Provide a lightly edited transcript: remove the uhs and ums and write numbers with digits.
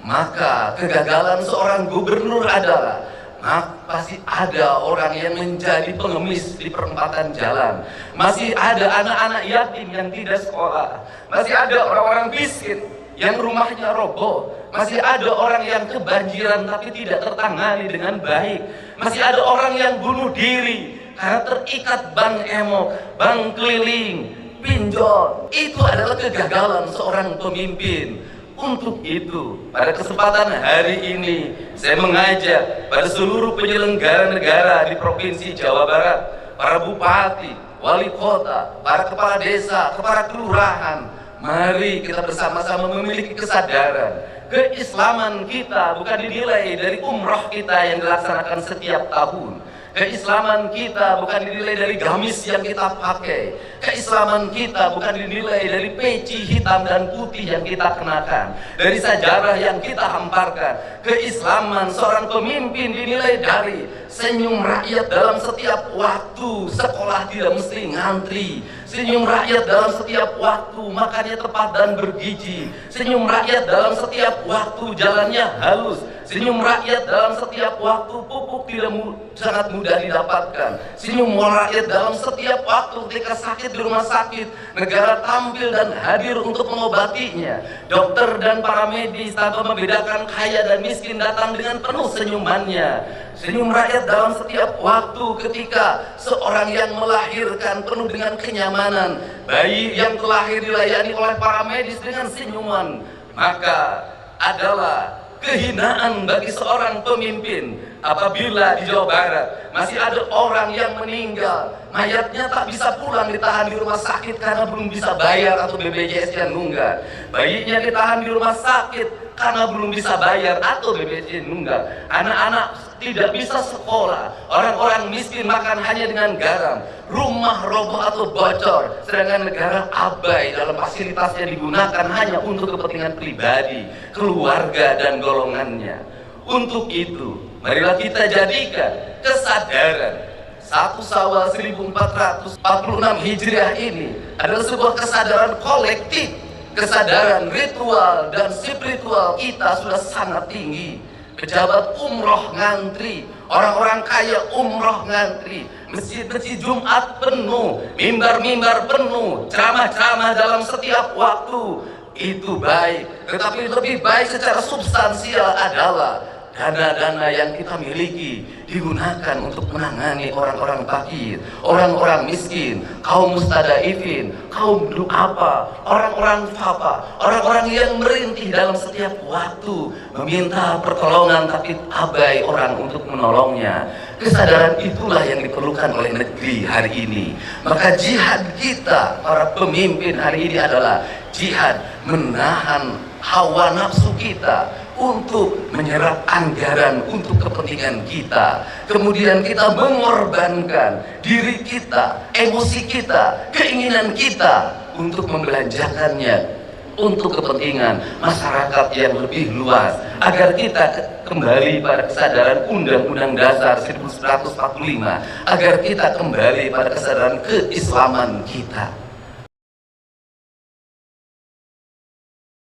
maka kegagalan seorang gubernur adalah pasti ada orang yang menjadi pengemis di perempatan jalan, masih ada anak-anak yatim yang tidak sekolah, masih ada orang-orang miskin yang rumahnya roboh, masih ada orang yang kebanjiran tapi tidak tertangani dengan baik, masih ada orang yang bunuh diri karena terikat bank emok, bank keliling, pinjol. Itu adalah kegagalan seorang pemimpin. Untuk itu, pada kesempatan hari ini, saya mengajak pada seluruh penyelenggara negara di Provinsi Jawa Barat, para bupati, wali kota, para kepala desa, kepala kelurahan, mari kita bersama-sama memiliki kesadaran. Keislaman kita bukan dinilai dari umroh kita yang dilaksanakan setiap tahun. Keislaman kita bukan dinilai dari gamis yang kita pakai. Keislaman kita bukan dinilai dari peci hitam dan putih yang kita kenakan, dari sajarah yang kita hamparkan. Keislaman seorang pemimpin dinilai dari senyum rakyat dalam setiap waktu. Sekolah tidak mesti ngantri. Senyum rakyat dalam setiap waktu makannya tepat dan bergizi. Senyum rakyat dalam setiap waktu jalannya halus. Senyum rakyat dalam setiap waktu pupuk tidak sangat mudah didapatkan. Senyum rakyat dalam setiap waktu ketika sakit di rumah sakit, negara tampil dan hadir untuk mengobatinya. Dokter dan para medis tanpa membedakan kaya dan miskin datang dengan penuh senyumannya. Senyum rakyat dalam setiap waktu ketika seorang yang melahirkan penuh dengan kenyamanan, bayi yang terlahir dilayani oleh para medis dengan senyuman. Maka adalah kehinaan bagi seorang pemimpin apabila di Jawa Barat masih ada orang yang meninggal, mayatnya tak bisa pulang, ditahan di rumah sakit karena belum bisa bayar atau BPJS-nya nunggak. Bayinya ditahan di rumah sakit karena belum bisa bayar atau BPJS nunggak. Anak-anak tidak bisa sekolah, orang-orang miskin makan hanya dengan garam, rumah roboh atau bocor, sedangkan negara abai dalam fasilitas yang digunakan hanya untuk kepentingan pribadi, keluarga dan golongannya. Untuk itu, marilah kita jadikan kesadaran 1 Syawal 1446 Hijriah ini adalah sebuah kesadaran kolektif, kesadaran ritual dan spiritual kita sudah sangat tinggi. Pejabat umroh ngantri, orang-orang kaya umroh ngantri, masjid-masjid Jumat penuh, mimbar-mimbar penuh, ceramah-ceramah dalam setiap waktu. Itu baik, tetapi lebih baik secara substansial adalah dana-dana yang kita miliki digunakan untuk menangani orang-orang fakir, orang-orang miskin, kaum mustadaifin, kaum du'afa, orang-orang fafa, orang-orang yang merintih dalam setiap waktu meminta pertolongan tapi abai orang untuk menolongnya. Kesadaran itulah yang diperlukan oleh negeri hari ini. Maka jihad kita para pemimpin hari ini adalah jihad menahan hawa nafsu kita untuk menyerap anggaran untuk kepentingan kita. Kemudian kita mengorbankan diri kita, emosi kita, keinginan kita untuk membelanjakannya untuk kepentingan masyarakat yang lebih luas, agar kita kembali pada kesadaran Undang-Undang Dasar 1945, agar kita kembali pada kesadaran keislaman kita.